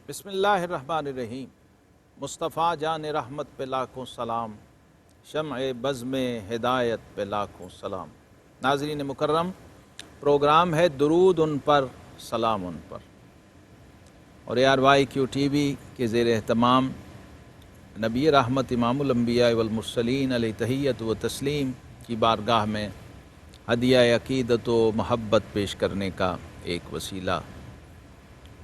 بسم اللہ الرحمن الرحیم۔ مصطفیٰ جان رحمت پہ لاکھوں سلام، شمع بزم ہدایت پہ لاکھوں سلام۔ ناظرین مکرم، پروگرام ہے درود ان پر، سلام ان پر، اور ARYQ-TV کے زیر اہتمام نبی رحمت امام الانبیاء والمرسلین علیہ تحیت و تسلیم کی بارگاہ میں ہدیہ عقیدت و محبت پیش کرنے کا ایک وسیلہ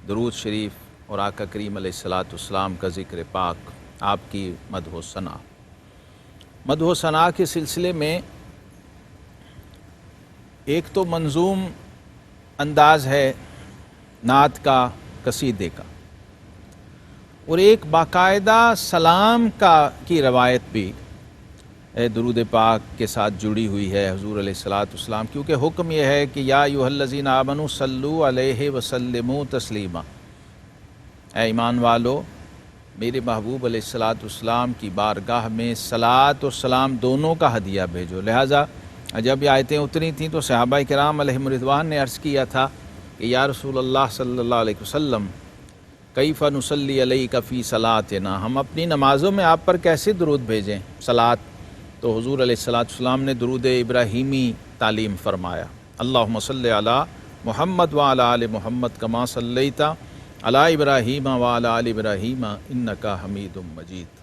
درود شریف اور آقا کریم علیہ الصلاۃ والسلام کا ذکر پاک، آپ کی مدح و ثنا۔ مدح و ثنا کے سلسلے میں ایک تو منظوم انداز ہے نعت کا، قصیدے کا، اور ایک باقاعدہ سلام کی روایت بھی درود پاک کے ساتھ جڑی ہوئی ہے حضور علیہ الصلاۃ والسلام، کیونکہ حکم یہ ہے کہ یا ایھا الذین آمنوا صلوا علیہ وسلموا تسلیما، اے ایمان والو میرے محبوب علیہ الصلاۃ والسلام کی بارگاہ میں صلاۃ و سلام دونوں کا ہدیہ بھیجو۔ لہٰذا جب یہ آیتیں اتری تھیں تو صحابہ کرام علیہم رضوان نے عرض کیا تھا کہ یا رسول اللہ صلی اللہ علیہ وسلم کیف نصلی علیک فی صلاتنا، ہم اپنی نمازوں میں آپ پر کیسے درود بھیجیں صلاۃ؟ تو حضور علیہ الصلاۃ والسلام نے درود ابراہیمی تعلیم فرمایا، اللہم صلی علی محمد وعلی آل محمد کما صلیت علی ابراہیم وعلی آل ابراہیم انک حمید مجید،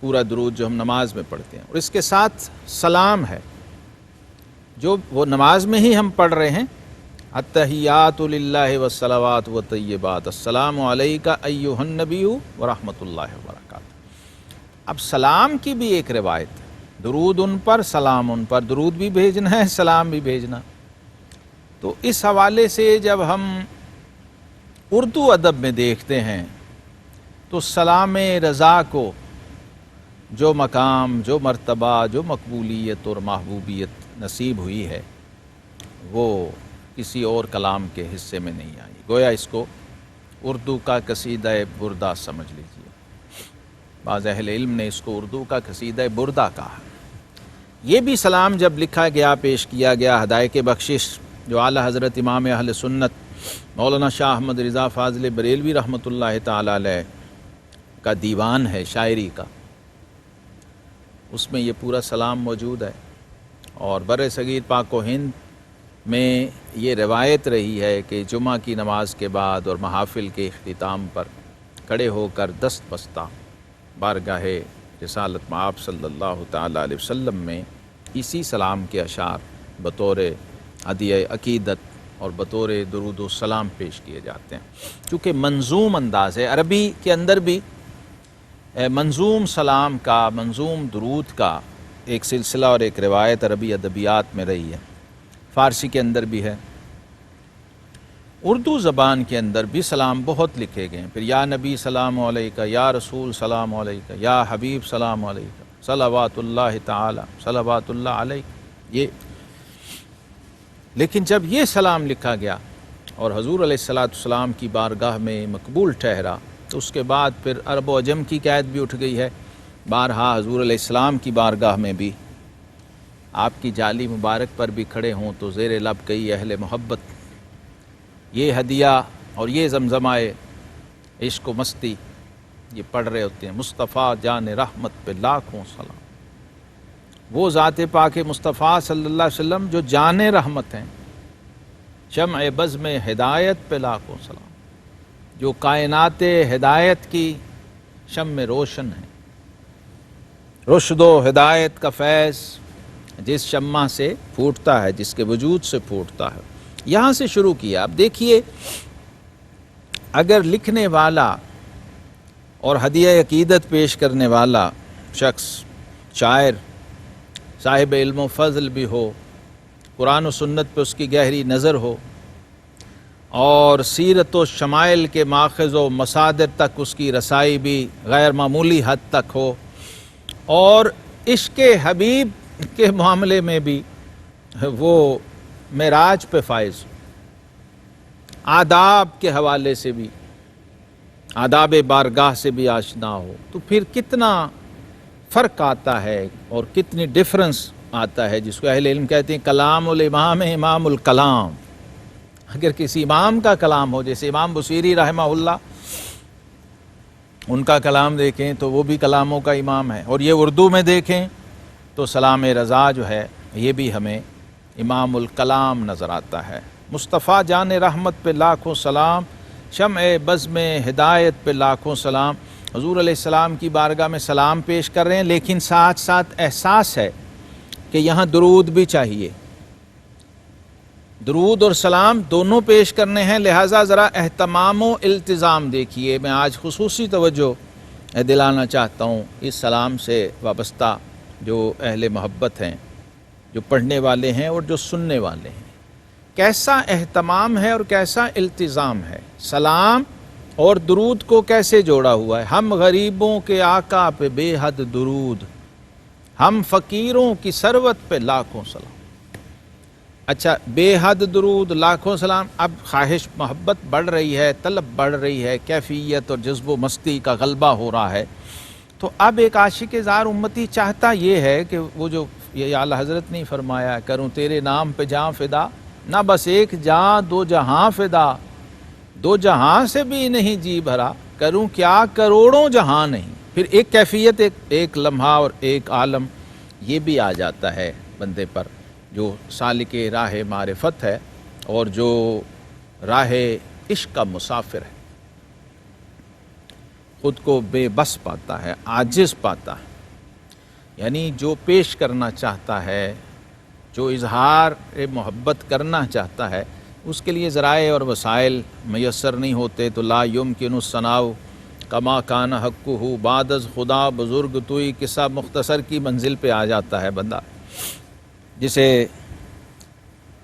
پورا درود جو ہم نماز میں پڑھتے ہیں۔ اور اس کے ساتھ سلام ہے جو وہ نماز میں ہی ہم پڑھ رہے ہیں، التحیات للہ والصلوات والطیبات، السلام علیک ایھا النبی ورحمۃ اللہ وبرکاتہ۔ اب سلام کی بھی ایک روایت ہے، درود ان پر، سلام ان پر، درود بھی بھیجنا ہے، سلام بھی بھیجنا۔ تو اس حوالے سے جب ہم اردو ادب میں دیکھتے ہیں تو سلام رضا کو جو مقام، جو مرتبہ، جو مقبولیت اور محبوبیت نصیب ہوئی ہے وہ کسی اور کلام کے حصے میں نہیں آئی، گویا اس کو اردو کا قصیدہ بردہ سمجھ لیجیے۔ بعض اہل علم نے اس کو اردو کا قصیدہ بردہ کہا۔ یہ بھی سلام جب لکھا گیا، پیش کیا گیا، ہدایت بخشش جو اعلیٰ حضرت امام اہل سنت مولانا شاہ احمد رضا فاضل بریلوی رحمۃ اللہ تعالی علیہ کا دیوان ہے شاعری کا، اس میں یہ پورا سلام موجود ہے۔ اور بر صغیر پاک و ہند میں یہ روایت رہی ہے کہ جمعہ کی نماز کے بعد اور محافل کے اختتام پر کھڑے ہو کر دست بستہ بارگاہ رسالت مآب صلی اللہ تعالی علیہ وسلم میں اسی سلام کے اشعار بطور ہدیہ عقیدت اور بطور درود و سلام پیش کیے جاتے ہیں۔ چونکہ منظوم انداز ہے، عربی کے اندر بھی منظوم سلام کا، منظوم درود کا ایک سلسلہ اور ایک روایت عربی ادبیات میں رہی ہے، فارسی کے اندر بھی ہے، اردو زبان کے اندر بھی سلام بہت لکھے گئے ہیں۔ پھر یا نبی سلام علیکہ، یا رسول سلام علیکہ، یا حبیب سلام علیکہ، صلوات اللہ تعالی صلوات اللہ علیکہ، یہ۔ لیکن جب یہ سلام لکھا گیا اور حضور علیہ الصلاۃ والسلام کی بارگاہ میں مقبول ٹھہرا تو اس کے بعد پھر عرب و عجم کی قید بھی اٹھ گئی ہے۔ بارہا حضور علیہ السلام کی بارگاہ میں بھی آپ کی جالی مبارک پر بھی کھڑے ہوں تو زیر لب کئی اہل محبت یہ ہدیہ اور یہ زمزمائے عشق و مستی یہ پڑھ رہے ہوتے ہیں، مصطفیٰ جان رحمت پہ لاکھوں سلام۔ وہ ذات پاک مصطفیٰ صلی اللہ علیہ وسلم جو جان رحمت ہیں، شمع بزم ہدایت پہ لاکھوں سلام، جو کائنات ہدایت کی شمع روشن ہیں، رشد و ہدایت کا فیض جس شمع سے پھوٹتا ہے، جس کے وجود سے پھوٹتا ہے۔ یہاں سے شروع کیا۔ اب دیکھیے، اگر لکھنے والا اور ہدیہ عقیدت پیش کرنے والا شخص شاعر صاحب علم و فضل بھی ہو، قرآن و سنت پہ اس کی گہری نظر ہو، اور سیرت و شمائل کے ماخذ و مصادر تک اس کی رسائی بھی غیر معمولی حد تک ہو، اور عشق حبیب کے معاملے میں بھی وہ معراج پہ فائز ہو، آداب کے حوالے سے بھی، آداب بارگاہ سے بھی آشنا ہو، تو پھر کتنا فرق آتا ہے اور کتنی ڈفرنس آتا ہے، جس کو اہل علم کہتے ہیں کلام الامام امام الکلام۔ اگر کسی امام کا کلام ہو، جیسے امام بصیری رحمہ اللہ ان کا کلام دیکھیں تو وہ بھی کلاموں کا امام ہے، اور یہ اردو میں دیکھیں تو سلام رضا جو ہے یہ بھی ہمیں امام الکلام نظر آتا ہے۔ مصطفیٰ جان رحمت پہ لاکھوں سلام، شمع بزم ہدایت پہ لاکھوں سلام۔ حضور علیہ السلام کی بارگاہ میں سلام پیش کر رہے ہیں، لیکن ساتھ ساتھ احساس ہے کہ یہاں درود بھی چاہیے، درود اور سلام دونوں پیش کرنے ہیں، لہٰذا ذرا اہتمام و التزام دیکھیے۔ میں آج خصوصی توجہ دلانا چاہتا ہوں اس سلام سے وابستہ جو اہل محبت ہیں، جو پڑھنے والے ہیں اور جو سننے والے ہیں، کیسا اہتمام ہے اور کیسا التزام ہے۔ سلام اور درود کو کیسے جوڑا ہوا ہے؟ ہم غریبوں کے آقا پہ بے حد درود، ہم فقیروں کی ثروت پہ لاکھوں سلام۔ اچھا، بے حد درود، لاکھوں سلام، اب خواہش محبت بڑھ رہی ہے، طلب بڑھ رہی ہے، کیفیت اور جذب و مستی کا غلبہ ہو رہا ہے، تو اب ایک عاشق زار امتی چاہتا یہ ہے کہ وہ جو یہ اعلیٰ حضرت نے فرمایا کروں تیرے نام پہ جاں فدا، نہ بس ایک جاں دو جہاں فدا، دو جہاں سے بھی نہیں جی بھرا، کروں کیا کروڑوں جہاں نہیں۔ پھر ایک کیفیت، ایک لمحہ اور ایک عالم یہ بھی آ جاتا ہے بندے پر، جو سالک راہ معرفت ہے اور جو راہ عشق کا مسافر ہے، خود کو بے بس پاتا ہے، عاجز پاتا ہے، یعنی جو پیش کرنا چاہتا ہے، جو اظہار محبت کرنا چاہتا ہے، اس کے لیے ذرائع اور وسائل میسر نہیں ہوتے، تو لا یمکن الثناء کما کان حقہ بعد از خدا بزرگ توئی، قصہ مختصر کی منزل پہ آ جاتا ہے بندہ، جسے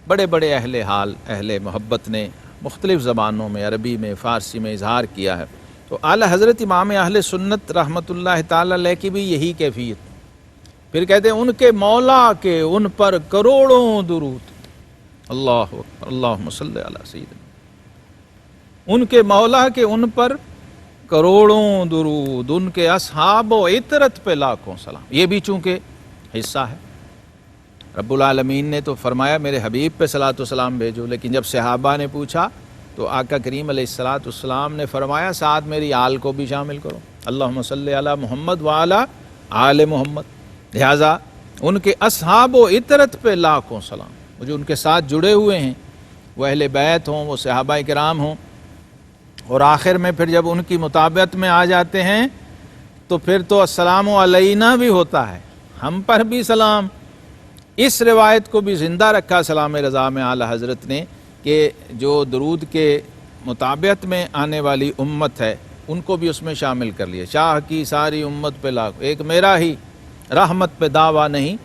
بڑے بڑے اہل حال، اہل محبت نے مختلف زبانوں میں، عربی میں، فارسی میں اظہار کیا ہے۔ تو اعلیٰ حضرت امام اہل سنت رحمۃ اللہ تعالی علیہ کی بھی یہی کیفیت۔ پھر کہتے ہیں ان کے مولا کے ان پر کروڑوں درود، اللہ اکبر، اللہم صلی علی سیدنا، ان کے مولا کے ان پر کروڑوں درود، ان کے اصحاب و عطرت پہ لاکھوں سلام۔ یہ بھی چونکہ حصہ ہے، رب العالمین نے تو فرمایا میرے حبیب پہ صلاۃ و سلام بھیجو، لیکن جب صحابہ نے پوچھا تو آقا کریم علیہ الصلاۃ والسلام نے فرمایا ساتھ میری آل کو بھی شامل کرو، اللہم صلی علی محمد وعلی آل محمد۔ لہٰذا ان کے اصحاب و عطرت پہ لاکھوں سلام، وہ جو ان کے ساتھ جڑے ہوئے ہیں، وہ اہل بیت ہوں، وہ صحابہ کرام ہوں، اور آخر میں پھر جب ان کی مطابقت میں آ جاتے ہیں تو پھر تو السلام علینا بھی ہوتا ہے، ہم پر بھی سلام۔ اس روایت کو بھی زندہ رکھا سلام رضا میں اعلیٰ حضرت نے، کہ جو درود کے مطابقت میں آنے والی امت ہے ان کو بھی اس میں شامل کر لیا۔ شاہ کی ساری امت پہ لاکھ، ایک میرا ہی رحمت پہ دعویٰ نہیں،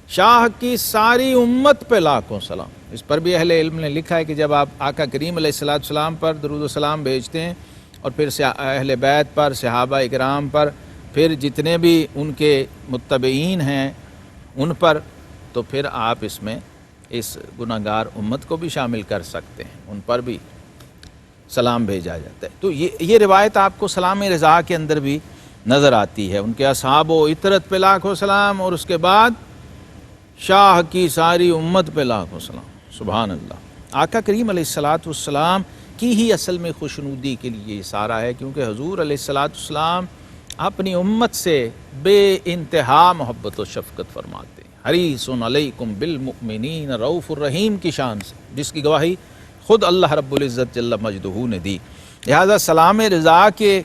شاہ کی ساری امت پہ لاکھوں سلام۔ اس پر بھی اہل علم نے لکھا ہے کہ جب آپ آقا کریم علیہ الصلوۃ والسلام پر درود و سلام بھیجتے ہیں اور پھر اہل بیت پر، صحابہ اکرام پر، پھر جتنے بھی ان کے متبعین ہیں ان پر، تو پھر آپ اس میں اس گناہگار امت کو بھی شامل کر سکتے ہیں، ان پر بھی سلام بھیجا جاتا ہے۔ تو یہ روایت آپ کو سلام رضا کے اندر بھی نظر آتی ہے، ان کے اصحاب و عطرت پہ لاکھوں سلام، اور اس کے بعد شاہ کی ساری امت پہ لاکھوں سلام۔ سبحان اللہ۔ آقا کریم علیہ الصلوۃ والسلام کی ہی اصل میں خوشنودی کے لیے یہ سارا ہے، کیونکہ حضور علیہ الصلوۃ والسلام اپنی امت سے بے انتہا محبت و شفقت فرماتے ہیں، حریص علیکم بالمؤمنین رؤوف الرحیم کی شان سے، جس کی گواہی خود اللہ رب العزت جل مجدہ نے دی۔ لہذا سلام رضا کے،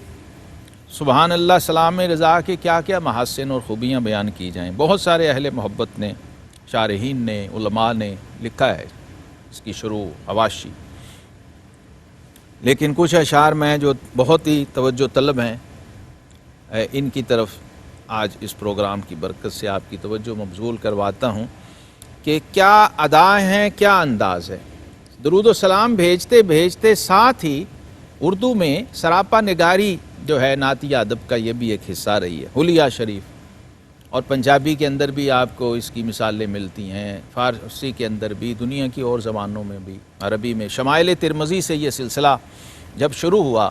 سبحان اللہ، سلام رضا کے کیا کیا محاسن اور خوبیاں بیان کی جائیں، بہت سارے اہل محبت نے، شارحین نے، علماء نے لکھا ہے اس کی شروع حواشی، لیکن کچھ اشعار میں جو بہت ہی توجہ طلب ہیں ان کی طرف آج اس پروگرام کی برکت سے آپ کی توجہ مبذول کرواتا ہوں کہ کیا ادا ہیں، کیا انداز ہے۔ درود و سلام بھیجتے بھیجتے ساتھ ہی اردو میں سراپا نگاری جو ہے نعتیہ ادب کا، یہ بھی ایک حصہ رہی ہے، حلیہ شریف، اور پنجابی کے اندر بھی آپ کو اس کی مثالیں ملتی ہیں، فارسی کے اندر بھی، دنیا کی اور زبانوں میں بھی، عربی میں۔ شمائل ترمذی سے یہ سلسلہ جب شروع ہوا،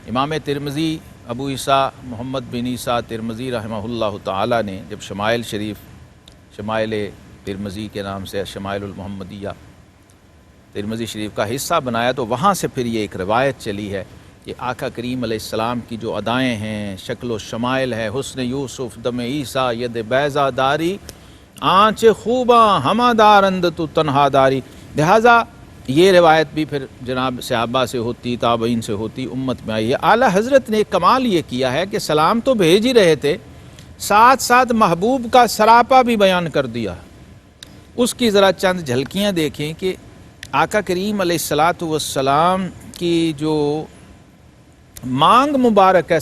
امام ترمذی ابو عیسیٰ محمد بن عیسیٰ ترمذی رحمہ اللہ تعالی نے جب شمائل شریف، شمائل ترمذی کے نام سے شمائل المحمدیہ ترمذی شریف کا حصہ بنایا، تو وہاں سے پھر یہ ایک روایت چلی ہے کہ آقا کریم علیہ السلام کی جو ادائیں ہیں، شکل و شمائل ہے، حسن یوسف دم عیسیٰ ید بیضا داری، آنچ خوباں ہمہ دارند تو تنہا داری۔ لہٰذا یہ روایت بھی پھر جناب صحابہ سے ہوتی، تابعین سے ہوتی، امت میں آئی ہے۔ اعلیٰ حضرت نے ایک کمال یہ کیا ہے کہ سلام تو بھیج ہی رہے تھے، ساتھ ساتھ محبوب کا سراپا بھی بیان کر دیا۔ اس کی ذرا چند جھلکیاں دیکھیں کہ آقا کریم علیہ الصلاۃ والسلام کی جو مانگ مبارک ہے،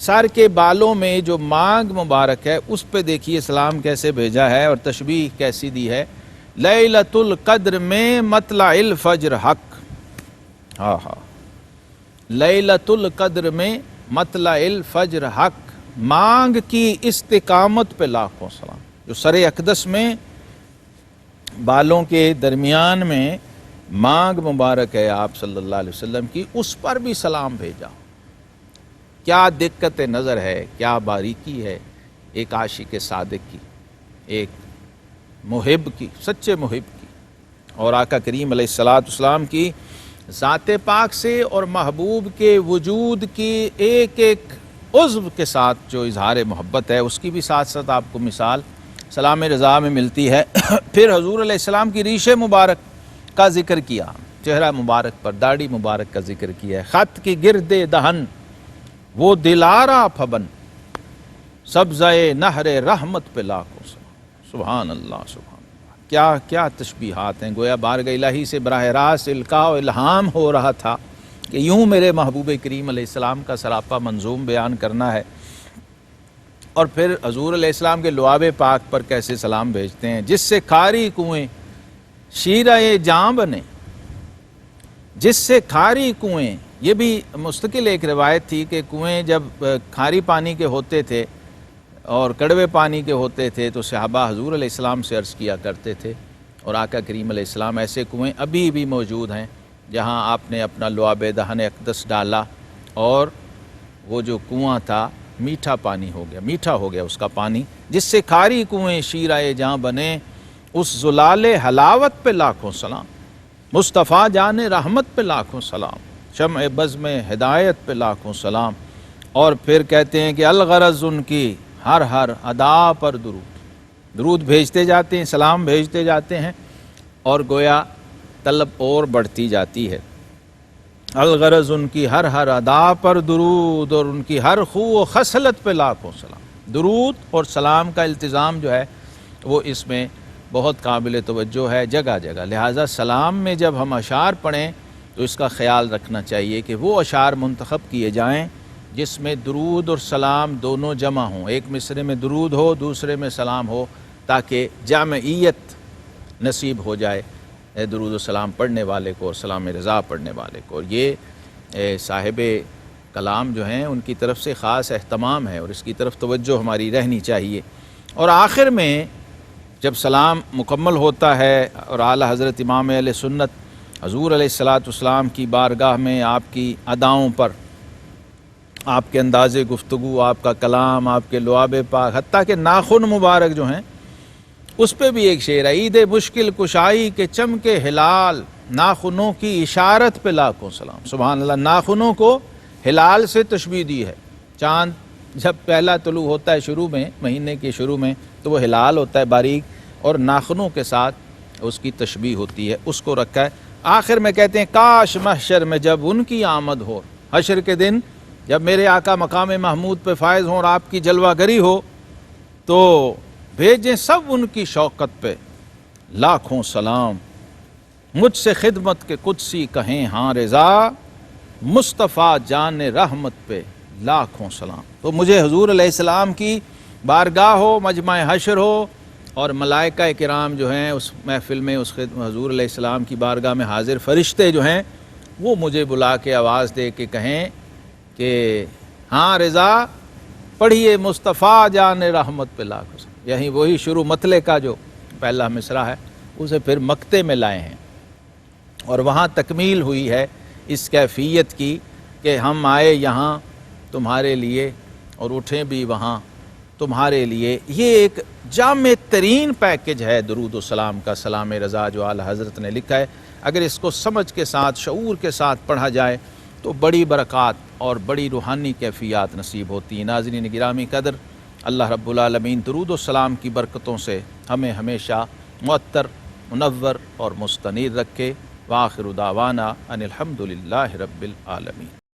سر کے بالوں میں جو مانگ مبارک ہے، اس پہ دیکھیے سلام کیسے بھیجا ہے اور تشبیہ کیسی دی ہے۔ لیلۃ القدر میں مطلع الفجر حق، لیلۃ القدر میں مطلع الفجر حق، مانگ کی استقامت پہ لاکھوں سلام۔ جو سر اقدس میں بالوں کے درمیان میں مانگ مبارک ہے آپ صلی اللہ علیہ وسلم کی، اس پر بھی سلام بھیجا۔ کیا دقت نظر ہے، کیا باریکی ہے ایک عاشق صادق کی، ایک محب کی، سچے محب کی، اور آقا کریم علیہ السلام کی ذات پاک سے اور محبوب کے وجود کی ایک ایک عضو کے ساتھ جو اظہار محبت ہے، اس کی بھی ساتھ ساتھ آپ کو مثال سلام رضا میں ملتی ہے۔ پھر حضور علیہ السلام کی ریش مبارک کا ذکر کیا، چہرہ مبارک پر داڑھی مبارک کا ذکر کیا ہے۔ خط کی گرد دہن وہ دلارا پھبن، سبزۂ نہر رحمت پہ لاکھوں سلام۔ سبحان اللہ، سبحان اللہ، کیا تشبیہات ہیں۔ گویا بارگاہ الہی سے براہ راست القاء و الہام ہو رہا تھا کہ یوں میرے محبوب کریم علیہ السلام کا سراپا منظوم بیان کرنا ہے، اور پھر حضور علیہ السلام کے لعاب پاک پر کیسے سلام بھیجتے ہیں۔ جس سے کھاری کنویں شیرہ جاں بنے، جس سے کھاری کنویں، یہ بھی مستقل ایک روایت تھی کہ کنویں جب کھاری پانی کے ہوتے تھے اور کڑوے پانی کے ہوتے تھے تو صحابہ حضور علیہ السلام سے عرض کیا کرتے تھے، اور آقا کریم علیہ السلام ایسے کنویں ابھی بھی موجود ہیں جہاں آپ نے اپنا لعاب دہن اقدس ڈالا اور وہ جو کنواں تھا میٹھا پانی ہو گیا، میٹھا ہو گیا اس کا پانی۔ جس سے کھاری کنویں شیرہ جاں بنے، اس زلال حلاوت پہ لاکھوں سلام، مصطفیٰ جان رحمت پہ لاکھوں سلام، شمع بزم ہدایت پہ لاکھوں سلام۔ اور پھر کہتے ہیں کہ الغرض ان کی ہر ادا پر درود بھیجتے جاتے ہیں، سلام بھیجتے جاتے ہیں، اور گویا طلب اور بڑھتی جاتی ہے۔ الغرض ان کی ہر ادا پر درود، اور ان کی ہر خو و خصلت پہ لاکھوں سلام۔ درود اور سلام کا التزام جو ہے وہ اس میں بہت قابل توجہ ہے جگہ جگہ۔ لہٰذا سلام میں جب ہم اشعار پڑھیں تو اس کا خیال رکھنا چاہیے کہ وہ اشعار منتخب کیے جائیں جس میں درود اور سلام دونوں جمع ہوں، ایک مصرے میں درود ہو، دوسرے میں سلام ہو، تاکہ جامعیت نصیب ہو جائے درود و سلام پڑھنے والے کو اور سلام رضا پڑھنے والے کو۔ اور یہ صاحب کلام جو ہیں ان کی طرف سے خاص اہتمام ہے اور اس کی طرف توجہ ہماری رہنی چاہیے۔ اور آخر میں جب سلام مکمل ہوتا ہے اور اعلیٰ حضرت امام اہل سنت حضور علیہ السلام کی بارگاہ میں آپ کی اداؤں پر، آپ کے انداز گفتگو، آپ کا کلام، آپ کے لعاب پاک، حتیٰ کہ ناخن مبارک جو ہیں اس پہ بھی ایک شعر ہے، عید مشکل کشائی کے چمکے ہلال، ناخنوں کی اشارت پہ لاکھوں سلام۔ سبحان اللہ، ناخنوں کو ہلال سے تشبیہ دی ہے۔ چاند جب پہلا طلوع ہوتا ہے شروع میں، مہینے کے شروع میں، تو وہ ہلال ہوتا ہے باریک، اور ناخنوں کے ساتھ اس کی تشبیہ ہوتی ہے، اس کو رکھا ہے۔ آخر میں کہتے ہیں کاش محشر میں جب ان کی آمد ہو، حشر کے دن جب میرے آقا مقام محمود پہ فائز ہوں اور آپ کی جلوہ گری ہو، تو بھیجیں سب ان کی شوقت پہ لاکھوں سلام، مجھ سے خدمت کے قدسی کہیں ہاں رضا، مصطفیٰ جان رحمت پہ لاکھوں سلام۔ تو مجھے حضور علیہ السلام کی بارگاہ ہو، مجمع حشر ہو، اور ملائکہ کرام جو ہیں اس محفل میں، اس حضور علیہ السلام کی بارگاہ میں حاضر فرشتے جو ہیں وہ مجھے بلا کے آواز دے کے کہیں کہ ہاں رضا پڑھیے مصطفیٰ جان رحمت پہ لاکھوں سلام۔ یہی وہی شروع مطلع کا جو پہلا مصرع ہے اسے پھر مقطع میں لائے ہیں، اور وہاں تکمیل ہوئی ہے اس کیفیت کی کہ ہم آئے یہاں تمہارے لیے اور اٹھیں بھی وہاں تمہارے لیے۔ یہ ایک جامع ترین پیکج ہے درود و سلام کا، سلام رضا جو اعلیٰ حضرت نے لکھا ہے۔ اگر اس کو سمجھ کے ساتھ، شعور کے ساتھ پڑھا جائے تو بڑی برکات اور بڑی روحانی کیفیات نصیب ہوتی ہیں۔ ناظرین گرامی قدر، اللہ رب العالمین درود و سلام کی برکتوں سے ہمیں ہمیشہ معطر، منور اور مستنیر رکھے۔ وآخر دعوانا ان الحمد للہ رب العالمین۔